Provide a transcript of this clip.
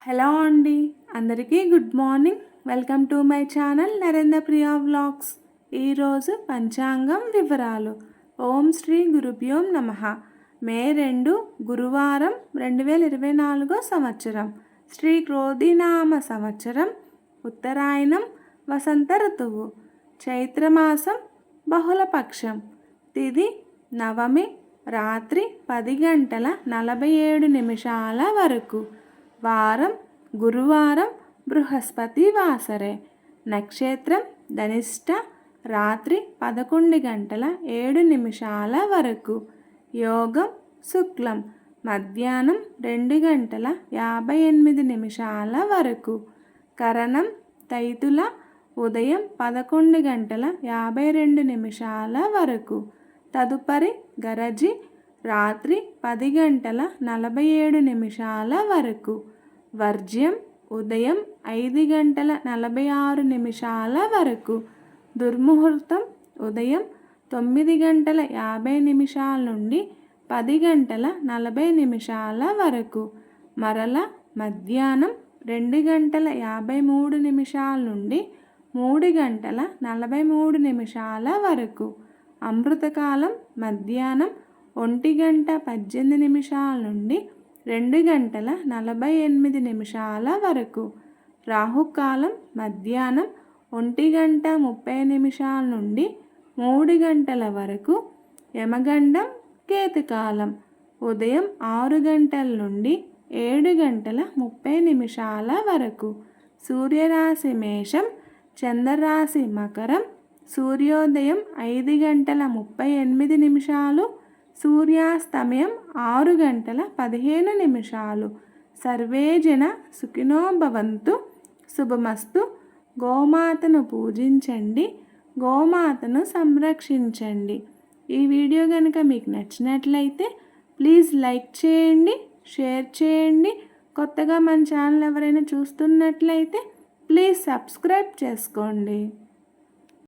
Hello అండి, అందరికీ good morning. Welcome to my channel Narendra Priya vlogs. ఈరోజు పంచాంగం వివరాలు. ఓం శ్రీ గురుభ్యోం నమః. మే 2 గురువారం 2024 సంవత్సరం. శ్రీ క్రోధినామ సంవత్సరం. ఉత్తరాయణం, వసంత ఋతువు. చైత్రమాసం, బహుళపక్షం. తిథి నవమి, రాత్రి 10 గంటల 47 నిమిషాల వరకు. వారం గురువారం, బృహస్పతి వాసరే. నక్షత్రం ధనిష్ట, రాత్రి 11 గంటల 7 నిమిషాల వరకు. యోగం శుక్లం, మధ్యాహ్నం 2 గంటల 58 నిమిషాల వరకు. కరణం తైతుల, ఉదయం 11 గంటల 52 నిమిషాల వరకు. తదుపరి గరజి, రాత్రి 10 గంటల 47 నిమిషాల వరకు. వర్జ్యం ఉదయం 5 గంటల 46 నిమిషాల వరకు. దుర్ముహూర్తం ఉదయం 9 గంటల 50 నిమిషాల నుండి 10 గంటల 40 నిమిషాల వరకు. మరల మధ్యాహ్నం 2 గంటల 53 నిమిషాల నుండి 3 గంటల 43 నిమిషాల వరకు. అమృతకాలం మధ్యాహ్నం 1 గంట 18 నిమిషాల నుండి 2 గంటల 48 నిమిషాల వరకు. రాహుకాలం మధ్యాహ్నం 1 గంట 30 నిమిషాల నుండి 3 గంటల వరకు. యమగండం కేతుకాలం ఉదయం 6 గంటల నుండి 7 గంటల 30 నిమిషాల వరకు. సూర్యరాశి మేషం, చంద్రరాశి మకరం. సూర్యోదయం 5 గంటల 38 నిమిషాలు, సూర్యాస్తమయం 6 గంటల 15 నిమిషాలు. సర్వే జన సుఖినో భవంతు. శుభమస్తు. గోమాతను పూజించండి, గోమాతను సంరక్షించండి. ఈ వీడియో కనుక మీకు నచ్చినట్లయితే ప్లీజ్ లైక్ చేయండి, షేర్ చేయండి. కొత్తగా మన ఛానల్ ఎవరైనా చూస్తున్నట్లయితే ప్లీజ్ సబ్స్క్రైబ్ చేసుకోండి.